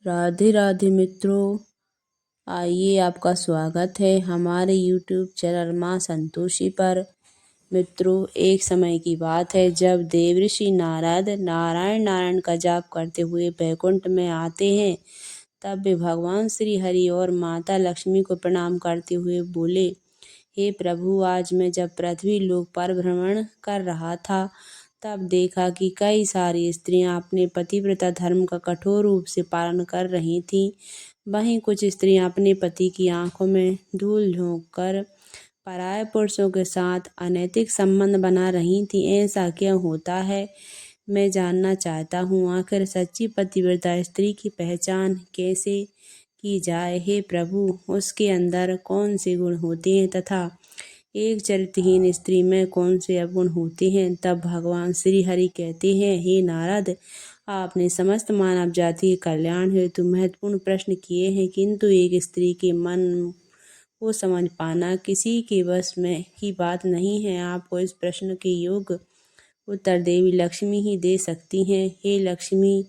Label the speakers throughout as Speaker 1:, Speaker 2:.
Speaker 1: राधे राधे मित्रों, आइए आपका स्वागत है हमारे YouTube चैनल माँ संतोषी पर। मित्रों, एक समय की बात है जब देवऋषि नारद नारायण नारायण का जाप करते हुए वैकुंठ में आते हैं। तब वे भगवान श्री हरि और माता लक्ष्मी को प्रणाम करते हुए बोले, हे प्रभु, आज मैं जब पृथ्वी लोक पर भ्रमण कर रहा था तब देखा कि कई सारी स्त्रियां अपने पतिव्रता धर्म का कठोर रूप से पालन कर रही थीं। वहीं कुछ स्त्रियां अपने पति की आंखों में धूल झोंक कर पराये पुरुषों के साथ अनैतिक संबंध बना रही थीं। ऐसा क्यों होता है? मैं जानना चाहता हूँ, आखिर सच्ची पतिव्रता स्त्री की पहचान कैसे की जाए? हे प्रभु, उसके अंदर कौन से गुण होते हैं तथा एक चरित्रहीन स्त्री में कौन से अवगुण होते हैं? तब भगवान श्री हरि कहते हैं, हे नारद, आपने समस्त मानव जाति के कल्याण हेतु महत्वपूर्ण प्रश्न किए हैं, किंतु एक स्त्री के मन को समझ पाना किसी के वश में की बात नहीं है। आपको इस प्रश्न के योग्य उत्तर देवी लक्ष्मी ही दे सकती हैं। हे लक्ष्मी,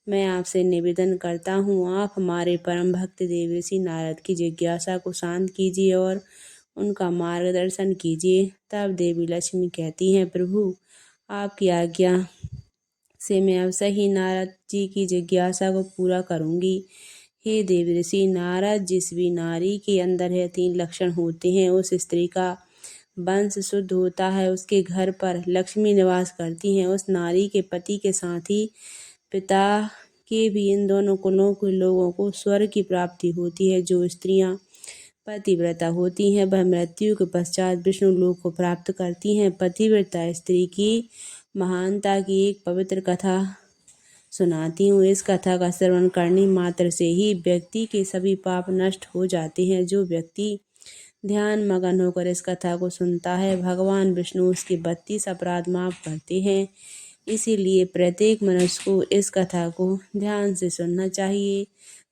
Speaker 1: मैं आपसे निवेदन करता हूँ, आप हमारे परम भक्त देवर्षि नारद की जिज्ञासा को शांत कीजिए और उनका मार्गदर्शन कीजिए। तब देवी लक्ष्मी कहती हैं, प्रभु, आपकी आज्ञा से मैं अवश्य ही नारद जी की जिज्ञासा को पूरा करूंगी। हे देवर्षि नारद, जिस भी नारी के अंदर है 3 लक्षण होते हैं, उस स्त्री का वंश शुद्ध होता है, उसके घर पर लक्ष्मी निवास करती हैं, उस नारी के पति के साथ ही पिता के भी इन दोनों कुलों के लोगों को स्वर्ग की प्राप्ति होती है। जो स्त्रियां पतिव्रता होती हैं वह मृत्यु के पश्चात विष्णु लोक को प्राप्त करती हैं। पतिव्रता स्त्री की महानता की एक पवित्र कथा सुनाती हूँ। इस कथा का श्रवण करने मात्र से ही व्यक्ति के सभी पाप नष्ट हो जाते हैं। जो व्यक्ति ध्यान मगन होकर इस कथा को सुनता है, भगवान विष्णु उसके 32 अपराध माफ करते हैं। इसीलिए प्रत्येक मनुष्य को इस कथा को ध्यान से सुनना चाहिए।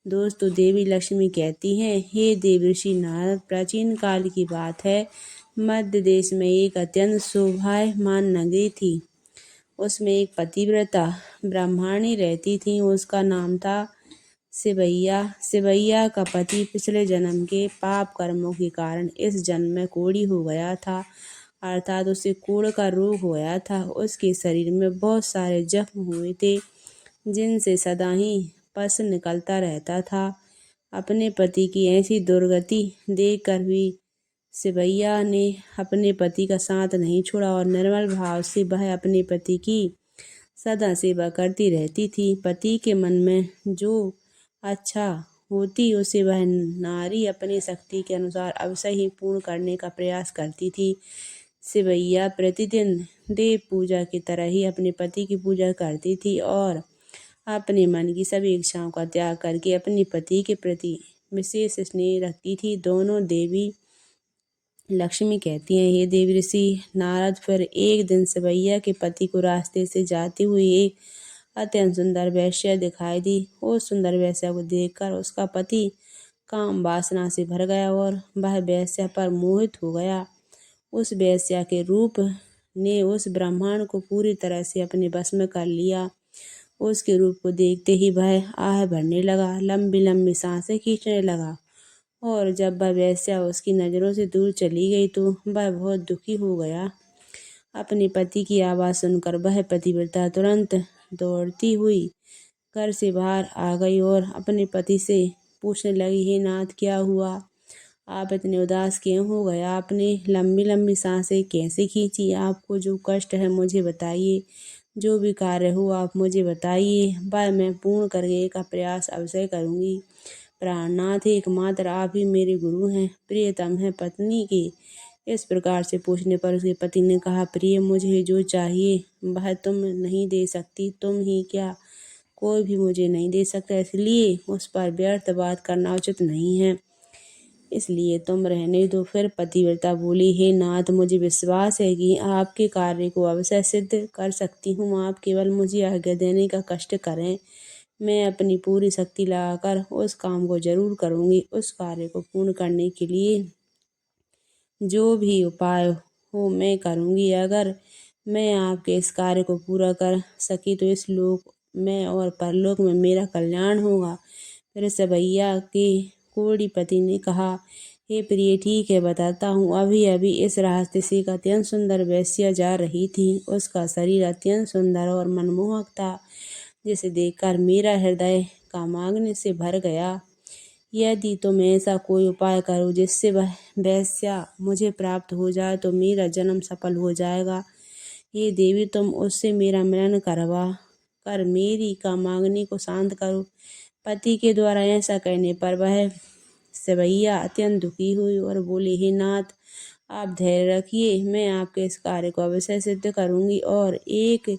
Speaker 1: दोस्तों, देवी लक्ष्मी कहती हैं, हे देवर्षि नारद, प्राचीन काल की बात है, मध्य देश में एक अत्यंत शोभायमान नगरी थी। उसमें एक पतिव्रता ब्राह्मणी रहती थी। उसका नाम था सिवैया। सिवैया का पति पिछले जन्म के पाप कर्मों के कारण इस जन्म में कोढ़ी हो गया था, अर्थात उसे कोढ़ का रोग हो गया था। उसके शरीर में बहुत सारे जख्म हुए थे जिनसे सदा ही पस निकलता रहता था। अपने पति की ऐसी दुर्गति देखकर भी सिवैया ने अपने पति का साथ नहीं छोड़ा और निर्मल भाव से वह अपने पति की सदा सेवा करती रहती थी। पति के मन में जो अच्छा होती उसे वह नारी अपनी शक्ति के अनुसार अवश्य ही पूर्ण करने का प्रयास करती थी। सिवैया प्रतिदिन देव पूजा की तरह ही अपने पति की पूजा करती थी और अपने मन की सभी इच्छाओं का त्याग करके अपने पति के प्रति विशेष स्नेह रखती थी। दोनों देवी लक्ष्मी कहती हैं, हे देवर्षि नारद, फिर एक दिन सिवैया के पति को रास्ते से जाती हुई एक अत्यंत सुंदर वेश्या दिखाई दी। उस सुंदर वेश्या को देखकर उसका पति काम वासना से भर गया और वह वेश्या पर मोहित हो गया। उस वेश्या के रूप ने उस ब्राह्मण को पूरी तरह से अपने बस में कर लिया। उसके रूप को देखते ही वह आह भरने लगा, लंबी लंबी सांसें खींचने लगा और जब वह वेश्या उसकी नज़रों से दूर चली गई तो वह बहुत दुखी हो गया। अपने पति की आवाज़ सुनकर वह पतिव्रता तुरंत दौड़ती हुई घर से बाहर आ गई और अपने पति से पूछने लगी, हे नाथ, क्या हुआ? आप इतने उदास क्यों हो गए? आपने लंबी लंबी सांसें कैसे खींची? आपको जो कष्ट है मुझे बताइए। जो भी कार्य हो आप मुझे बताइए, वह मैं पूर्ण करने का प्रयास अवश्य करूँगी। प्राणनाथ, एकमात्र आप ही मेरे गुरु हैं, प्रियतम है। पत्नी के इस प्रकार से पूछने पर उसके पति ने कहा, प्रिय, मुझे जो चाहिए वह तुम नहीं दे सकती। तुम ही क्या, कोई भी मुझे नहीं दे सकता, इसलिए उस पर व्यर्थ बात करना उचित नहीं है, इसलिए तुम रहने दो। फिर पतिव्रता बोली, हे नाथ, मुझे विश्वास है कि आपके कार्य को अवश्य सिद्ध कर सकती हूँ। आप केवल मुझे आज्ञा देने का कष्ट करें, मैं अपनी पूरी शक्ति लगाकर उस काम को जरूर करूँगी। उस कार्य को पूर्ण करने के लिए जो भी उपाय हो मैं करूँगी। अगर मैं आपके इस कार्य को पूरा कर सकी तो इस लोक में और परलोक में मेरा कल्याण होगा। फिर सवैया के कोढ़ीपति ने कहा, हे प्रिय, ठीक है, बताता हूँ। अभी अभी इस रास्ते से एक अत्यंत सुंदर वेश्या जा रही थी। उसका शरीर अत्यंत सुंदर और मनमोहक था, जिसे देखकर मेरा हृदय कामाग्नि से भर गया। यदि तुम ऐसा कोई उपाय करो जिससे वह वेश्या मुझे प्राप्त हो जाए तो मेरा जन्म सफल हो जाएगा। हे देवी, तुम उससे मेरा मिलन करवा कर मेरी कामाग्नि को शांत करो। पति के द्वारा ऐसा कहने पर वह सवैया अत्यंत दुखी हुई और बोली, हे नाथ, आप धैर्य रखिए, मैं आपके इस कार्य को अवश्य सिद्ध करूंगी और एक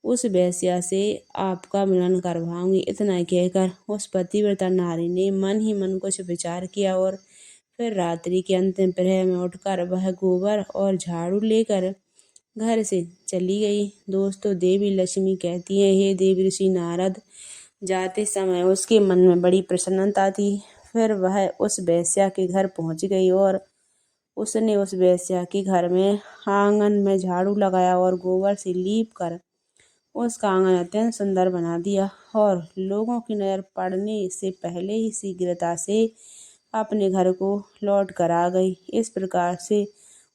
Speaker 1: उस वेश्या से आपका मिलन करवाऊंगी। इतना कहकर उस पतिव्रता नारी ने मन ही मन कुछ विचार किया और फिर रात्रि के अंतिम प्रहर में उठकर वह गोबर और झाड़ू लेकर घर से चली गई। दोस्तों, देवी लक्ष्मी कहती है, हे देव ऋषि नारद, जाते समय उसके मन में बड़ी प्रसन्नता थी। फिर वह उस वेश्या के घर पहुंच गई और उसने उस वेश्या के घर में आंगन में झाड़ू लगाया और गोबर से लीप कर उसका आंगन अत्यंत सुंदर बना दिया और लोगों की नजर पड़ने से पहले ही शीघ्रता से अपने घर को लौट कर आ गई। इस प्रकार से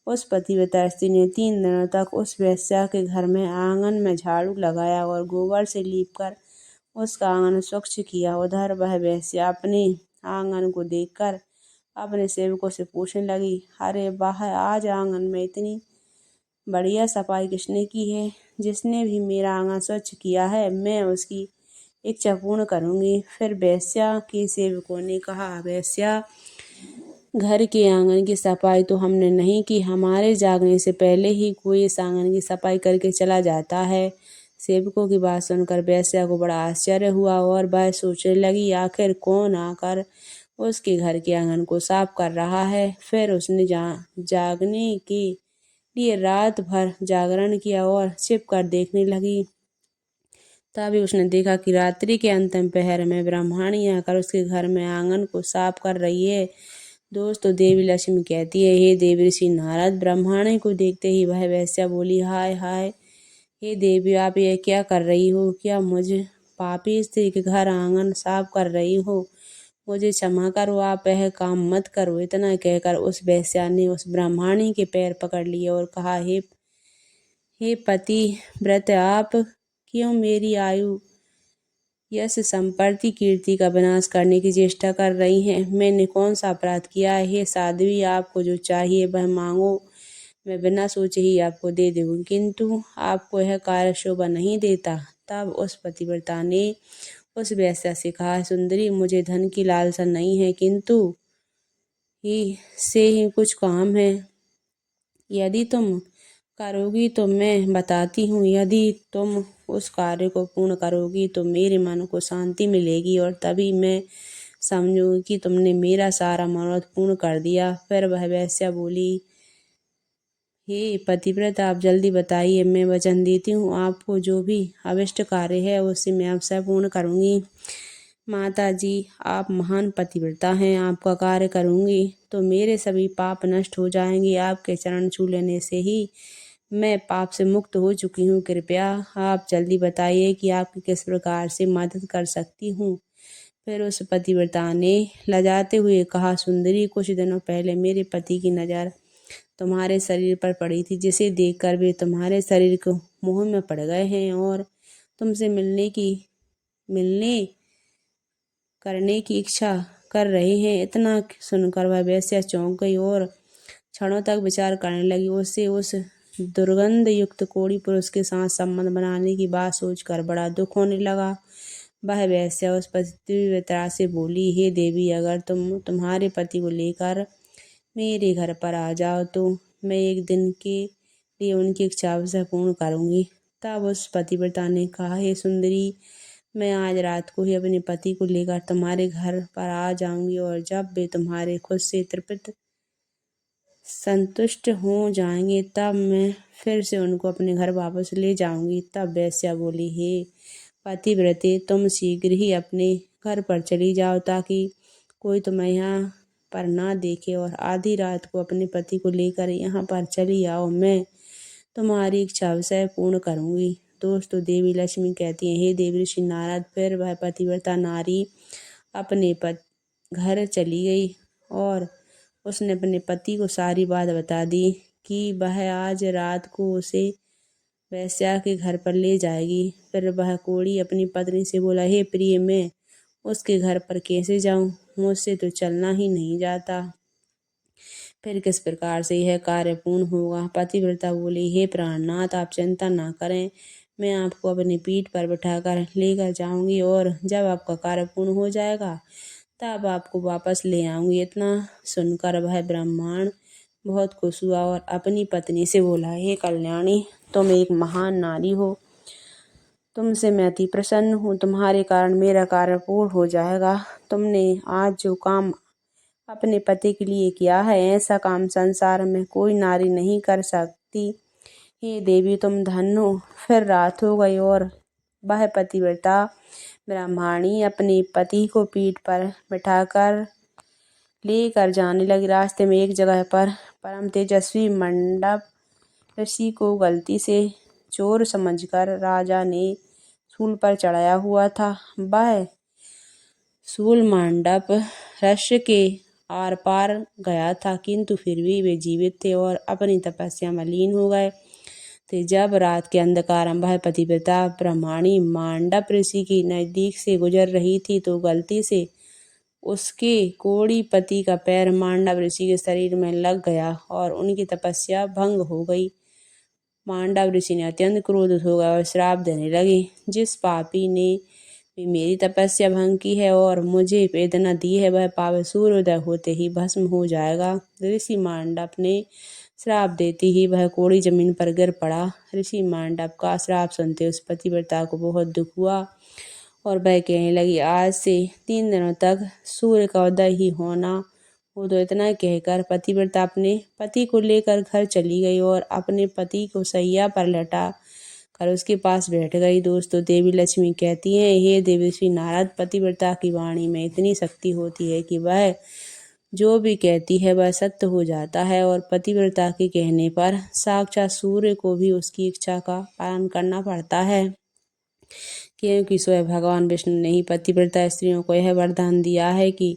Speaker 1: उस पतिव्रता स्त्री ने 3 दिनों तक उस वेश्या के घर में आंगन में झाड़ू लगाया और गोबर से लीपकर उसका आंगन स्वच्छ किया। उधर वह वेश्या अपने आंगन को देखकर अपने सेवकों से पूछने लगी, अरे वाह, आज आंगन में इतनी बढ़िया सफाई किसने की है? जिसने भी मेरा आंगन स्वच्छ किया है, मैं उसकी इच्छा पूर्ण करूंगी। फिर वेश्या के सेवकों ने कहा, वेश्या, घर के आंगन की सफाई तो हमने नहीं की, हमारे जागने से पहले ही कोई इस आंगन की सफाई करके चला जाता है। सेवकों की बात सुनकर वेश्या को बड़ा आश्चर्य हुआ और वह सोचने लगी, आखिर कौन आकर उसके घर के आंगन को साफ कर रहा है। फिर उसने जागने के लिए रात भर जागरण किया और छिप कर देखने लगी। तभी उसने देखा कि रात्रि के अंतिम पहर में ब्रह्माणी आकर उसके घर में आंगन को साफ कर रही है। दोस्तों, देवी लक्ष्मी कहती है, हे देव ऋषि नारद, ब्रह्माणी को देखते ही वह वेश्या बोली, हाय हाय, हे देवी, आप ये क्या कर रही हो? क्या मुझ पापी स्त्री के घर आंगन साफ कर रही हो? मुझे क्षमा करो, आप यह काम मत करो। इतना कहकर उस वेश्या ने उस ब्राह्मणी के पैर पकड़ लिए और कहा, हे पति व्रत, आप क्यों मेरी आयु, यश, संपत्ति, कीर्ति का विनाश करने की चेष्टा कर रही हैं? मैंने कौन सा अपराध किया है? हे साध्वी, आपको जो चाहिए वह मांगो, मैं बिना सोचे ही आपको दे दूंगी, किंतु आपको यह कार्य शोभा नहीं देता। तब उस पतिव्रता ने उस वेश्या से कहा, सुंदरी, मुझे धन की लालसा नहीं है, किंतु ही कुछ काम है। यदि तुम करोगी तो मैं बताती हूँ, यदि तुम उस कार्य को पूर्ण करोगी तो मेरे मन को शांति मिलेगी और तभी मैं समझूंगी कि तुमने मेरा सारा मनोरथ पूर्ण कर दिया। फिर वह वेश्या बोली, हे पतिव्रता, आप जल्दी बताइए, मैं वचन देती हूँ आपको जो भी अभिष्ट कार्य है उसे मैं अवश्य पूर्ण करूँगी। माता जी, आप महान पतिव्रता हैं, आपका कार्य करूँगी तो मेरे सभी पाप नष्ट हो जाएंगे। आपके चरण छू लेने से ही मैं पाप से मुक्त हो चुकी हूँ। कृपया आप जल्दी बताइए कि आपकी किस प्रकार से मदद कर सकती हूँ। फिर उस पतिव्रता ने लजाते हुए कहा, सुंदरी, कुछ दिनों पहले मेरे पति की नज़र तुम्हारे शरीर पर पड़ी थी, जिसे देखकर वे तुम्हारे शरीर को मोह में पड़ गए हैं और तुमसे मिलने करने की इच्छा कर रहे हैं। इतना सुनकर वह वेश्या चौंक गई और क्षणों तक विचार करने लगी। उससे उस दुर्गंध युक्त कोढ़ी पुरुष के साथ संबंध बनाने की बात सोचकर बड़ा दुख होने लगा। वह वेश्या उस पतिव्रता से बोली, हे देवी, अगर तुम तुम्हारे पति को लेकर मेरे घर पर आ जाओ तो मैं एक दिन के लिए उनकी इच्छा अवश्य पूर्ण करूँगी। तब उस पतिव्रता ने कहा, हे सुंदरी, मैं आज रात को ही अपने पति को लेकर तुम्हारे घर पर आ जाऊंगी और जब वे तुम्हारे खुद से तृप्त संतुष्ट हो जाएंगे तब मैं फिर से उनको अपने घर वापस ले जाऊंगी। तब वेश्या बोली, हे पतिव्रते, तुम शीघ्र ही अपने घर पर चली जाओ ताकि कोई तुम्हें यहाँ पर ना देखे और आधी रात को अपने पति को लेकर यहाँ पर चली आओ, मैं तुम्हारी इच्छा अवश्य पूर्ण करूँगी। दोस्तों, देवी लक्ष्मी कहती हैं, हे देव ऋषि नारद, फिर वह पतिव्रता नारी अपने घर चली गई और उसने अपने पति को सारी बात बता दी कि वह आज रात को उसे वेश्या के घर पर ले जाएगी। फिर वह कोढ़ी अपनी पत्नी से बोला, हे प्रिय, मैं उसके घर पर कैसे जाऊं? मुझसे तो चलना ही नहीं जाता। फिर किस प्रकार से यह कार्य पूर्ण होगा? पतिव्रता बोली, हे प्राणनाथ, आप चिंता ना करें, मैं आपको अपनी पीठ पर बिठाकर लेकर जाऊंगी और जब आपका कार्य पूर्ण हो जाएगा तब आपको वापस ले आऊंगी। इतना सुनकर वह ब्राह्मण बहुत खुश हुआ और अपनी पत्नी से बोला, हे कल्याणी, तुम एक महान नारी हो, तुमसे मैं अति प्रसन्न हूँ। तुम्हारे कारण मेरा कार्य पूर्ण हो जाएगा। तुमने आज जो काम अपने पति के लिए किया है, ऐसा काम संसार में कोई नारी नहीं कर सकती। हे देवी, तुम धन्य हो। फिर रात हो गई और वह पतिव्रता ब्राह्मणी अपने पति को पीठ पर बिठाकर लेकर जाने लगी। रास्ते में एक जगह पर परम तेजस्वी मंडप ऋषि को गलती से चोर समझकर राजा ने सूल पर चढ़ाया हुआ था। वह सूल मंडप ऋषि के आर पार गया था, किंतु फिर भी वे जीवित थे और अपनी तपस्या में लीन हो गए थे। जब रात के अंधकार में वह पतिव्रता ब्राह्मणी मंडप ऋषि के नजदीक से गुजर रही थी तो गलती से उसके कोढ़ी पति का पैर मांडव ऋषि के शरीर में लग गया और उनकी तपस्या भंग हो गई। मांडव ऋषि ने अत्यंत क्रोधित हो गया और श्राप देने लगे, जिस पापी ने भी मेरी तपस्या भंग की है और मुझे वेदना दी है, वह पाप सूर्योदय होते ही भस्म हो जाएगा। ऋषि मांडव ने श्राप देते ही वह कोढ़ी जमीन पर गिर पड़ा। ऋषि मांडव का श्राप सुनते उस पतिव्रता को बहुत दुख हुआ और वह कहने लगी, आज से 3 दिनों तक सूर्य का उदय ही होना हो। तो इतना कहकर पतिव्रता अपने पति को लेकर घर चली गई और अपने पति को सैया पर लटा कर उसके पास बैठ गई। दोस्तों, देवी लक्ष्मी कहती हैं, हे देवर्षि नारद, पतिव्रता की वाणी में इतनी शक्ति होती है कि वह जो भी कहती है वह सत्य हो जाता है और पतिव्रता के कहने पर साक्षात सूर्य को भी उसकी इच्छा का पालन करना पड़ता है, क्योंकि स्वयं भगवान विष्णु ने ही पतिव्रता स्त्रियों को यह वरदान दिया है कि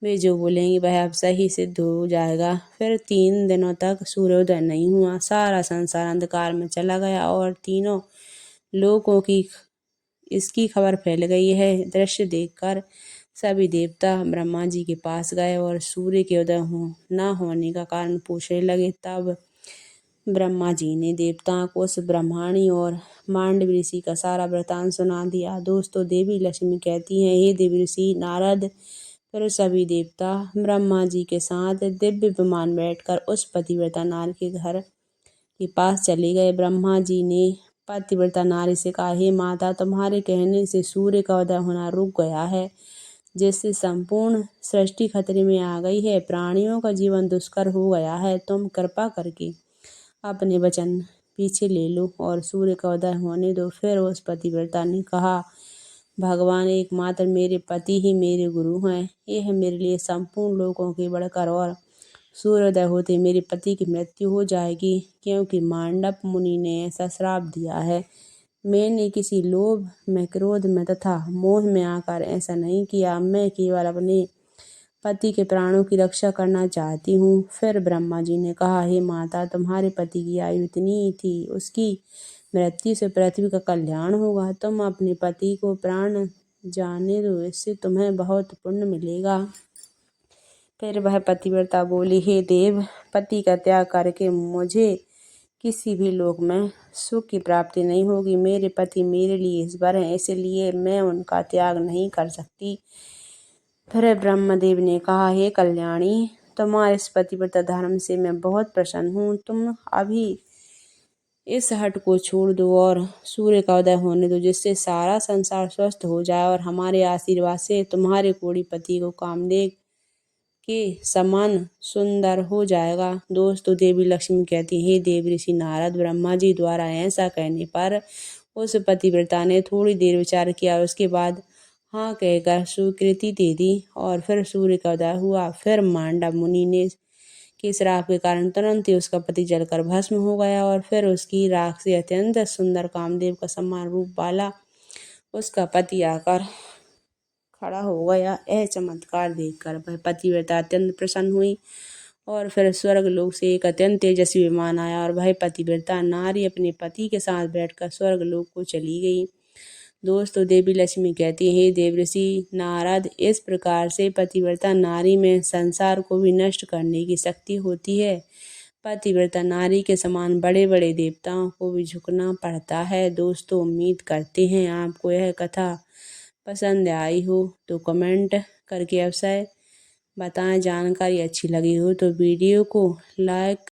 Speaker 1: वे जो बोलेंगी वह अब सही सिद्ध हो जाएगा। फिर 3 दिनों तक सूर्योदय नहीं हुआ। सारा संसार अंधकार में चला गया और तीनों लोगों की इसकी खबर फैल गई है। दृश्य देखकर सभी देवता ब्रह्मा जी के पास गए और सूर्य के उदय न होने का कारण पूछने लगे। तब ब्रह्मा जी ने देवताओं को उस ब्रह्माणी और मांडव ऋषि का सारा वृतांत सुना दिया। दोस्तों, देवी लक्ष्मी कहती हैं, हे देवी ऋषि नारद, फिर सभी देवता ब्रह्मा जी के साथ दिव्य विमान बैठकर उस पतिव्रता नारी के घर के पास चले गए। ब्रह्मा जी ने पतिव्रता नारी से कहा, हे माता, तुम्हारे कहने से सूर्य का उदय होना रुक गया है, जिससे संपूर्ण सृष्टि खतरे में आ गई है। प्राणियों का जीवन दुष्कर हो गया है। तुम कृपा करके अपने वचन पीछे ले लो और सूर्य का उदय होने दो। फिर उस पतिव्रता ने कहा, भगवान एकमात्र मेरे पति ही मेरे गुरु हैं। यह मेरे लिए संपूर्ण लोगों के बढ़कर और सूर्योदय होते मेरे पति की मृत्यु हो जाएगी, क्योंकि मांडव मुनि ने ऐसा श्राप दिया है। मैंने किसी लोभ में, क्रोध में तथा मोह में आकर ऐसा नहीं किया। मैं केवल अपने पति के प्राणों की रक्षा करना चाहती हूँ। फिर ब्रह्मा जी ने कहा, हे माता, तुम्हारे पति की आयु इतनी ही थी, उसकी मृत्यु से पृथ्वी का कल्याण होगा। तुम अपने पति को प्राण जाने दो, इससे तुम्हें बहुत पुण्य मिलेगा। फिर वह पतिव्रता बोली, हे देव, पति का त्याग करके मुझे किसी भी लोक में सुख की प्राप्ति नहीं होगी। मेरे पति मेरे लिए ईश्वर हैं, इसलिए मैं उनका त्याग नहीं कर सकती। फिर ब्रह्मदेव ने कहा, हे कल्याणी, तुम्हारे इस पतिव्रता धर्म से मैं बहुत प्रसन्न हूँ। तुम अभी इस हट को छोड़ दो और सूर्य का उदय होने दो, जिससे सारा संसार स्वस्थ हो जाए और हमारे आशीर्वाद से तुम्हारे कोढ़ी पति को कामदेव के समान सुंदर हो जाएगा। दोस्तों, देवी लक्ष्मी कहती, हे देव ऋषि नारद, ब्रह्मा जी द्वारा ऐसा कहने पर उस पतिव्रता ने थोड़ी देर विचार किया। उसके बाद हाँ कहकर स्वीकृति दे दी और फिर सूर्य का उदय हुआ। फिर मांडव मुनि ने के श्राप के कारण तुरंत ही उसका पति जलकर भस्म हो गया और फिर उसकी राख से अत्यंत सुंदर कामदेव का समान रूप वाला उसका पति आकर खड़ा हो गया। यह चमत्कार देखकर वह पतिव्रता अत्यंत प्रसन्न हुई और फिर स्वर्ग लोक से एक अत्यंत तेजस्वी विमान आया और वह पतिव्रता नारी अपने पति के साथ बैठकर स्वर्ग लोक को चली गई। दोस्तों, देवी लक्ष्मी कहती है, हे देवऋषि नारद, इस प्रकार से पतिव्रता नारी में संसार को भी नष्ट करने की शक्ति होती है। पतिव्रता नारी के समान बड़े बड़े देवताओं को भी झुकना पड़ता है। दोस्तों, उम्मीद करते हैं आपको यह कथा पसंद आई हो तो कमेंट करके अवश्य बताएं। जानकारी अच्छी लगी हो तो वीडियो को लाइक